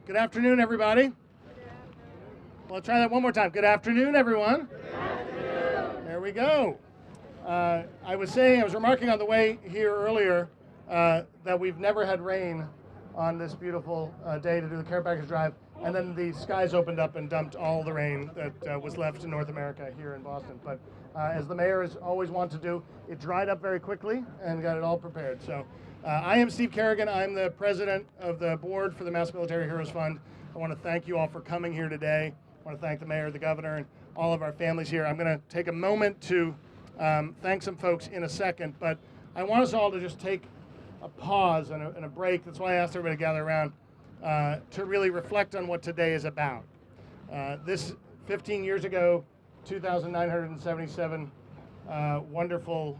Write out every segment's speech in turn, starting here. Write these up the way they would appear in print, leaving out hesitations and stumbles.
Good afternoon, everybody. Well, try that one more time. Good afternoon, everyone. Good afternoon. There we go. I was remarking on the way here earlier that we've never had rain on this beautiful day to do the Care Package Drive, and then the skies opened up and dumped all the rain that was left in North America here in Boston. But as the mayor has always wanted to do, it dried up very quickly and got it all prepared. So I am Steve Kerrigan. I'm the president of the board for the Mass Military Heroes Fund. I want to thank you all for coming here today. I want to thank the mayor, the governor, and all of our families here. I'm going to take a moment to thank some folks in a second, but I want us all to just take a pause and a break. That's why I asked everybody to gather around to really reflect on what today is about. This 15 years ago, 2,977 wonderful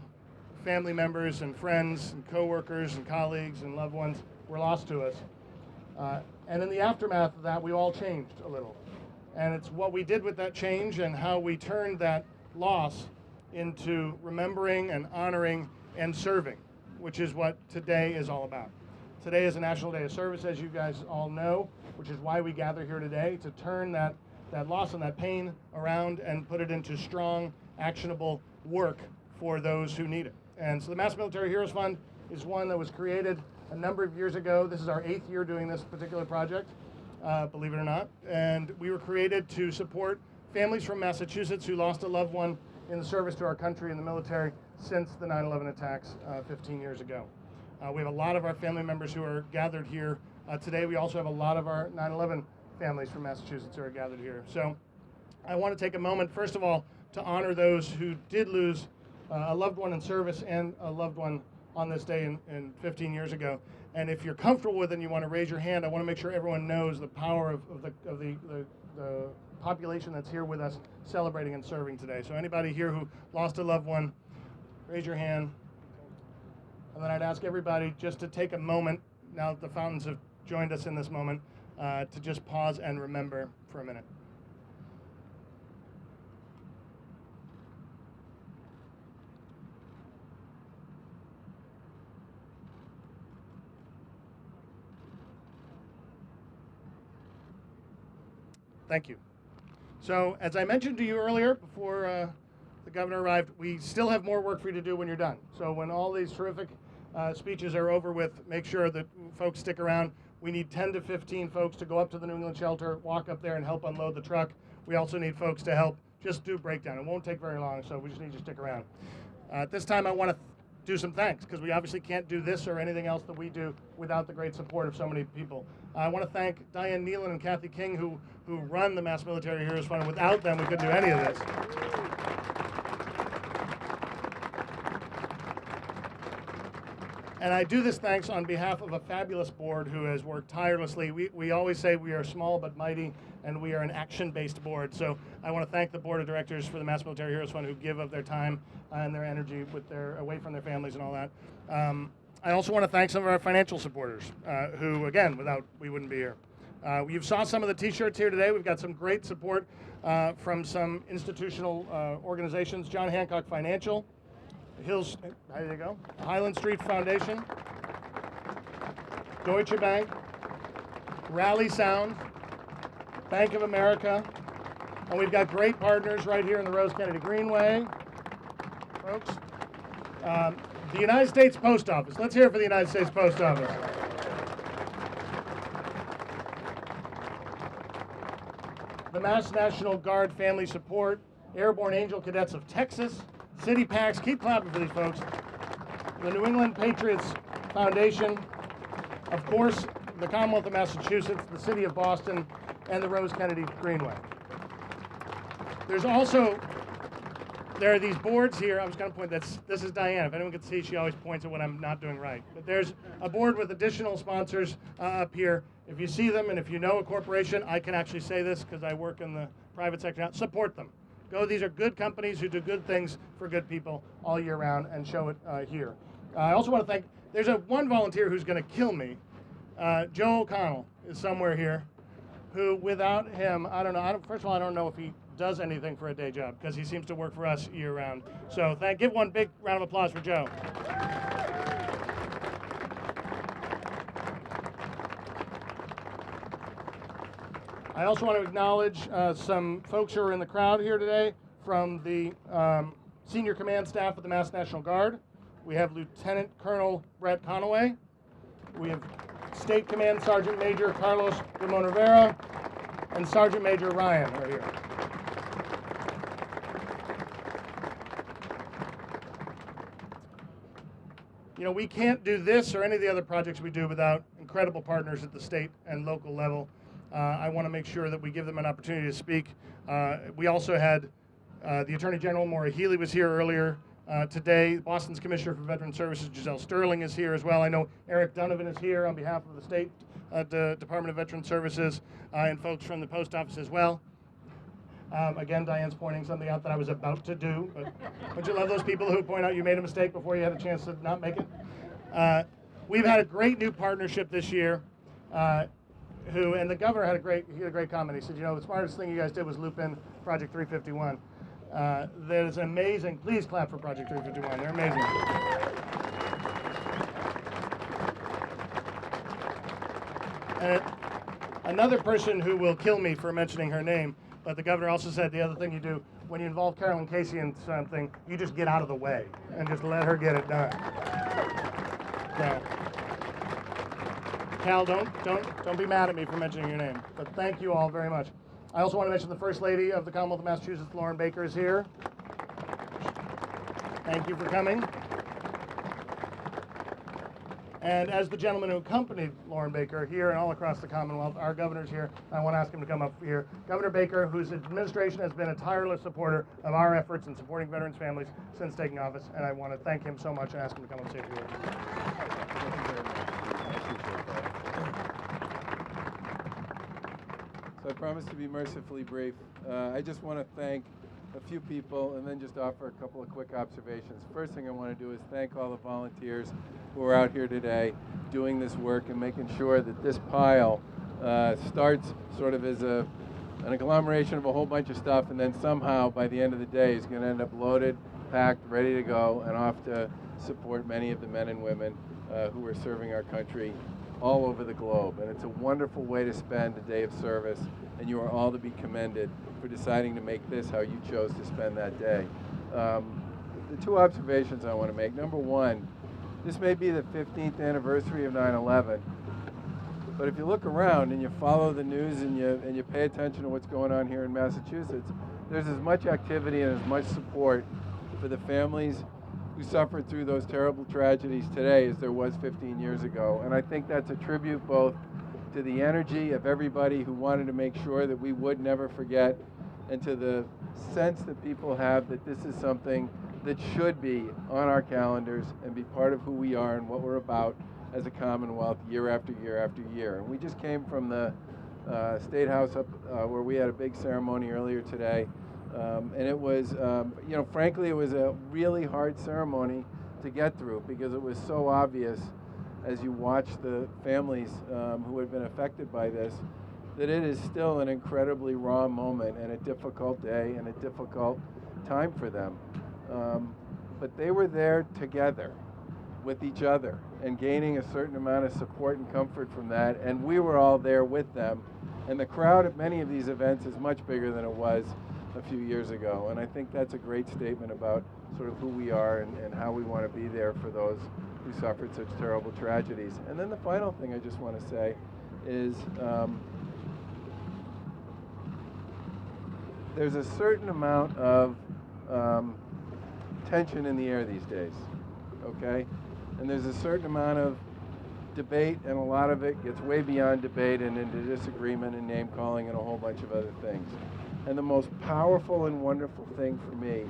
family members and friends and coworkers and colleagues and loved ones were lost to us. And in the aftermath of that, we all changed a little. And it's what we did with that change and how we turned that loss into remembering and honoring and serving, which is what today is all about. Today is a National Day of Service, as you guys all know, which is why we gather here today, to turn that loss and that pain around and put it into strong, actionable work for those who need it. And so the Mass Military Heroes Fund is one that was created a number of years ago. This is our 8th year doing this particular project, believe it or not. And we were created to support families from Massachusetts who lost a loved one in the service to our country in the military since the 9/11 attacks 15 years ago. We have a lot of our family members who are gathered here today. We also have a lot of our 9/11 families from Massachusetts who are gathered here. So I want to take a moment, first of all, to honor those who did lose a loved one in service and a loved one on this day in 15 years ago. And if you're comfortable with it and you want to raise your hand, I want to make sure everyone knows the power of the population that's here with us celebrating and serving today. So anybody here who lost a loved one, raise your hand. And then I'd ask everybody just to take a moment, now that the fountains have joined us in this moment, to just pause and remember for a minute. Thank you. So as I mentioned to you earlier, before the governor arrived, we still have more work for you to do when you're done. So when all these terrific speeches are over with, make sure that folks stick around. We need 10 to 15 folks to go up to the New England shelter, walk up there and help unload the truck. We also need folks to help just do breakdown. It won't take very long, so we just need you to stick around. At this time, I want to do some thanks, because we obviously can't do this or anything else that we do without the great support of so many people. I want to thank Diane Nealon and Kathy King, who run the Mass Military Heroes Fund. Without them, we couldn't do any of this. And I do this thanks on behalf of a fabulous board who has worked tirelessly. We always say we are small but mighty, and we are an action-based board. So I want to thank the board of directors for the Mass Military Heroes Fund, who give of their time and their energy away from their families and all that. I also want to thank some of our financial supporters, who, again, without we wouldn't be here. You saw some of the T-shirts here today. We've got some great support from some institutional organizations. John Hancock Financial, there you go. Highland Street Foundation, Deutsche Bank, Rally Sound, Bank of America, and we've got great partners right here in the Rose Kennedy Greenway, folks. The United States Post Office. Let's hear it for the United States Post Office. The Mass National Guard Family Support, Airborne Angel Cadets of Texas, City Packs, keep clapping for these folks. The New England Patriots Foundation, of course, the Commonwealth of Massachusetts, the City of Boston, and the Rose Kennedy Greenway. There are these boards here. I was going to point, this is Diane. If anyone can see, she always points at what I'm not doing right. But there's a board with additional sponsors up here. If you see them and if you know a corporation, I can actually say this because I work in the private sector now, support them. These are good companies who do good things for good people all year round, and show it here. I also want to thank, there's one volunteer who's going to kill me. Joe O'Connell is somewhere here, who without him, I don't know, first of all, I don't know if he does anything for a day job, because he seems to work for us year round. So give one big round of applause for Joe. I also want to acknowledge some folks who are in the crowd here today from the senior command staff of the Mass National Guard. We have Lieutenant Colonel Brett Conaway. We have State Command Sergeant Major Carlos Ramon Rivera and Sergeant Major Ryan are here. You know, we can't do this or any of the other projects we do without incredible partners at the state and local level. I want to make sure that we give them an opportunity to speak. We also had the Attorney General, Maura Healey, was here earlier today. Boston's Commissioner for Veteran Services, Giselle Sterling, is here as well. I know Eric Donovan is here on behalf of the State Department of Veteran Services and folks from the post office as well. Again, Diane's pointing something out that I was about to do, but don't you love those people who point out you made a mistake before you had a chance to not make it? We've had a great new partnership this year, and the governor had a great comment. He said, you know, the smartest thing you guys did was loop in Project 351. That is amazing. Please clap for Project 351. They're amazing. And another person who will kill me for mentioning her name, but the governor also said the other thing you do when you involve Carolyn Casey in something, you just get out of the way and just let her get it done. So, Cal, don't be mad at me for mentioning your name, but thank you all very much. I also want to mention the First Lady of the Commonwealth of Massachusetts, Lauren Baker, is here. Thank you for coming. And as the gentleman who accompanied Lauren Baker here and all across the Commonwealth, our governor's here. I want to ask him to come up here. Governor Baker, whose administration has been a tireless supporter of our efforts in supporting veterans' families since taking office, and I want to thank him so much and ask him to come up and say a few words. Thank you very much. So I promise to be mercifully brief. I just want to thank a few people and then just offer a couple of quick observations. First thing I want to do is thank all the volunteers who are out here today doing this work and making sure that this pile starts sort of as an agglomeration of a whole bunch of stuff, and then somehow by the end of the day is going to end up loaded, packed, ready to go, and off to support many of the men and women who are serving our country all over the globe. And it's a wonderful way to spend a day of service, and you are all to be commended for deciding to make this how you chose to spend that day. The two observations I want to make. Number one, this may be the 15th anniversary of 9/11, but if you look around and you follow the news and you pay attention to what's going on here in Massachusetts, there's as much activity and as much support for the families who suffered through those terrible tragedies today as there was 15 years ago. And I think that's a tribute both to the energy of everybody who wanted to make sure that we would never forget, and to the sense that people have that this is something that should be on our calendars and be part of who we are and what we're about as a Commonwealth year after year after year. And we just came from the State House up where we had a big ceremony earlier today. And it was, you know, frankly, it was a really hard ceremony to get through because it was so obvious as you watch the families who had been affected by this, that it is still an incredibly raw moment and a difficult day and a difficult time for them. But they were there together with each other and gaining a certain amount of support and comfort from that, and we were all there with them. And the crowd at many of these events is much bigger than it was a few years ago, and I think that's a great statement about sort of who we are and how we want to be there for those who suffered such terrible tragedies. And then the final thing I just want to say is there's a certain amount of tension in the air these days, okay? And there's a certain amount of debate, and a lot of it gets way beyond debate and into disagreement and name-calling and a whole bunch of other things. And the most powerful and wonderful thing for me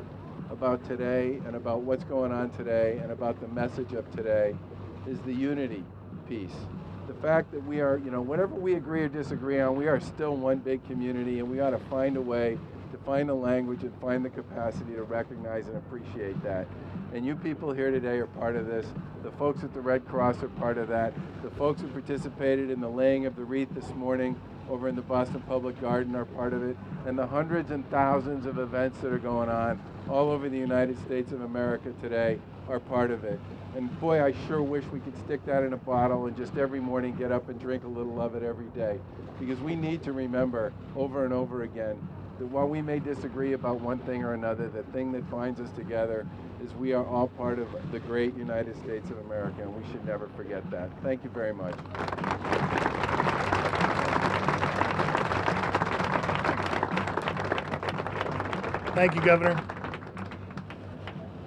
about today and about what's going on today and about the message of today is the unity piece. The fact that we are, you know, whatever we agree or disagree on, we are still one big community, and we ought to find a way to find the language and find the capacity to recognize and appreciate that. And you people here today are part of this. The folks at the Red Cross are part of that. The folks who participated in the laying of the wreath this morning over in the Boston Public Garden are part of it, and the hundreds and thousands of events that are going on all over the United States of America today are part of it. And boy, I sure wish we could stick that in a bottle and just every morning get up and drink a little of it every day. Because we need to remember over and over again that while we may disagree about one thing or another, the thing that binds us together is we are all part of the great United States of America, and we should never forget that. Thank you very much. Thank you, Governor.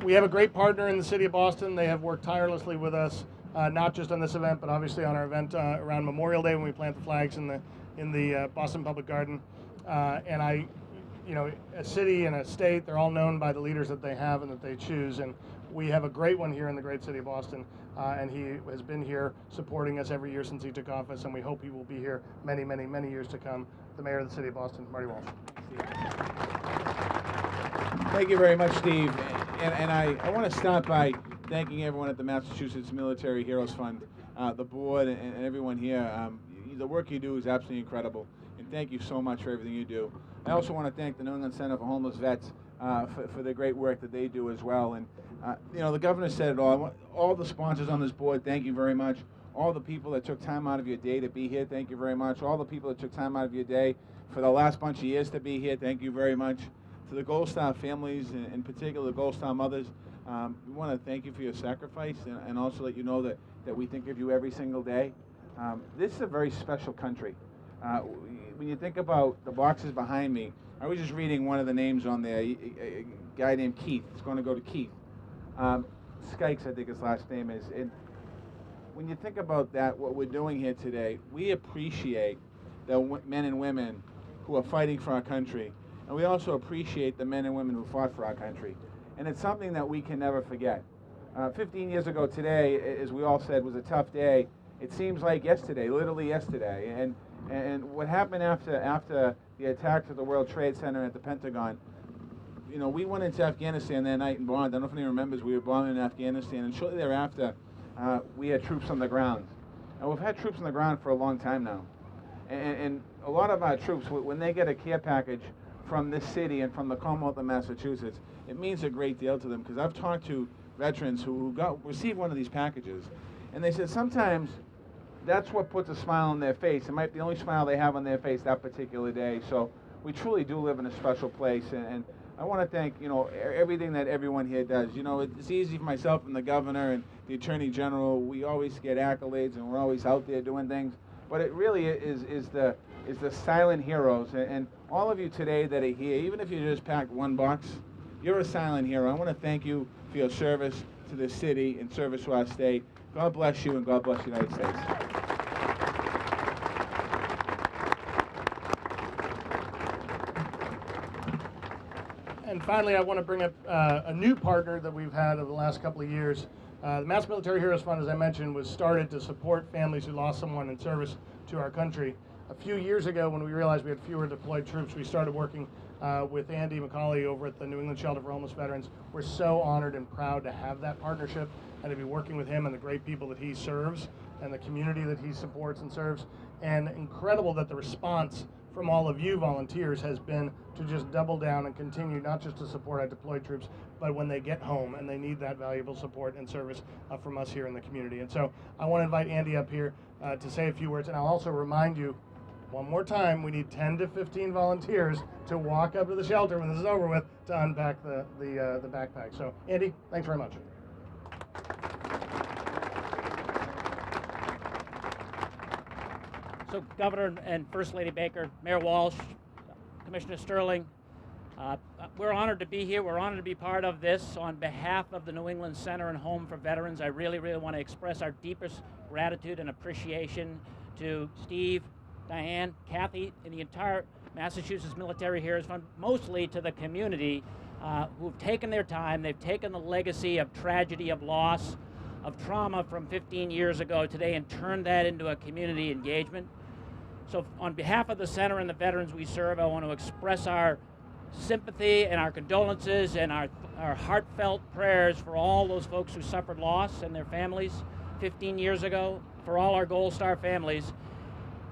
We have a great partner in the city of Boston. They have worked tirelessly with us, not just on this event, but obviously on our event around Memorial Day when we plant the flags in the Boston Public Garden. And a city and a state, they're all known by the leaders that they have and that they choose. And we have a great one here in the great city of Boston. And he has been here supporting us every year since he took office, and we hope he will be here many, many, many years to come. The mayor of the city of Boston, Marty Walsh. Thank you very much, Steve. And I want to start by thanking everyone at the Massachusetts Military Heroes Fund, the board, and everyone here. The work you do is absolutely incredible, and thank you so much for everything you do. I also want to thank the New England Center for Homeless Vets for the great work that they do as well. And the governor said it all. All the sponsors on this board, thank you very much. All the people that took time out of your day to be here, thank you very much. All the people that took time out of your day for the last bunch of years to be here, thank you very much. To the Gold Star families, and in particular the Gold Star mothers, we want to thank you for your sacrifice, and also let you know that we think of you every single day. This is a very special country. When you think about the boxes behind me, I was just reading one of the names on there, a guy named Keith. It's going to go to Keith. Skikes, I think his last name is. And when you think about that, what we're doing here today, we appreciate the men and women who are fighting for our country. And we also appreciate the men and women who fought for our country. And it's something that we can never forget. 15 years ago today, as we all said, was a tough day. It seems like yesterday, literally yesterday. And what happened after the attacks at the World Trade Center at the Pentagon, we went into Afghanistan that night and bombed. I don't know if anyone remembers, we were bombing in Afghanistan. And shortly thereafter, we had troops on the ground. And we've had troops on the ground for a long time now. And a lot of our troops, when they get a care package from this city and from the Commonwealth of Massachusetts, it means a great deal to them, because I've talked to veterans who received one of these packages, and they said sometimes that's what puts a smile on their face. It might be the only smile they have on their face that particular day. So we truly do live in a special place, and I want to thank everything that everyone here does. It's easy for myself and the governor and the Attorney General. We always get accolades and we're always out there doing things, but it really is the silent heroes, and all of you today that are here, even if you just packed one box, you're a silent hero. I want to thank you for your service to the city and service to our state. God bless you, and God bless the United States. And finally, I want to bring up a new partner that we've had over the last couple of years. The Mass Military Heroes Fund, as I mentioned, was started to support families who lost someone in service to our country. A few years ago, when we realized we had fewer deployed troops, we started working with Andy McCauley over at the New England Shelter for Homeless Veterans. We're so honored and proud to have that partnership and to be working with him and the great people that he serves and the community that he supports and serves. And incredible that the response from all of you volunteers has been to just double down and continue not just to support our deployed troops, but when they get home and they need that valuable support and service from us here in the community. And so I want to invite Andy up here to say a few words, and I'll also remind you one more time, we need 10 to 15 volunteers to walk up to the shelter when this is over with to unpack the backpack. So Andy, thanks very much. So Governor and First Lady Baker, Mayor Walsh, Commissioner Sterling, we're honored to be here. We're honored to be part of this. On behalf of the New England Center and Home for Veterans, I really, really want to express our deepest gratitude and appreciation to Steve, Diane, Kathy, and the entire Massachusetts Military Heroes Fund, mostly to the community who've taken their time. They've taken the legacy of tragedy, of loss, of trauma from 15 years ago today and turned that into a community engagement. So on behalf of the center and the veterans we serve, I want to express our sympathy and our condolences and our heartfelt prayers for all those folks who suffered loss and their families 15 years ago, for all our Gold Star families.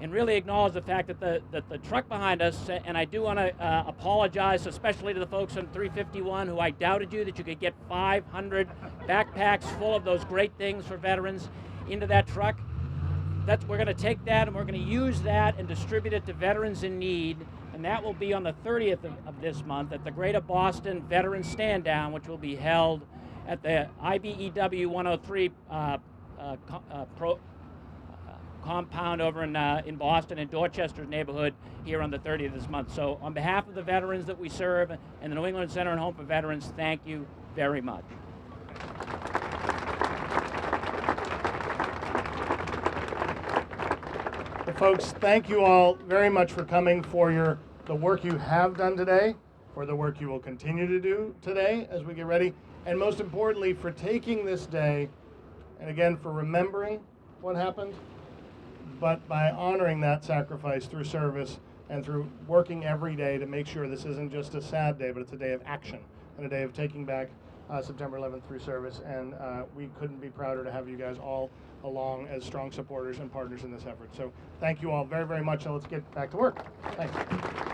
and really acknowledge the fact that the truck behind us, and I do want to apologize especially to the folks on 351 who I doubted you that you could get 500 backpacks full of those great things for veterans into that truck. We're going to take that and we're going to use that and distribute it to veterans in need, and that will be on the 30th of this month at the Greater Boston Veterans Stand Down, which will be held at the IBEW 103 compound over in Boston, in Dorchester's neighborhood, here on the 30th of this month. So on behalf of the veterans that we serve and the New England Center and Home for Veterans, thank you very much. Well, folks, thank you all very much for coming, for the work you have done today, for the work you will continue to do today as we get ready, and most importantly, for taking this day, and again, for remembering what happened, but by honoring that sacrifice through service and through working every day to make sure this isn't just a sad day, but it's a day of action and a day of taking back September 11th through service. And we couldn't be prouder to have you guys all along as strong supporters and partners in this effort. So thank you all very, very much, and let's get back to work. Thanks.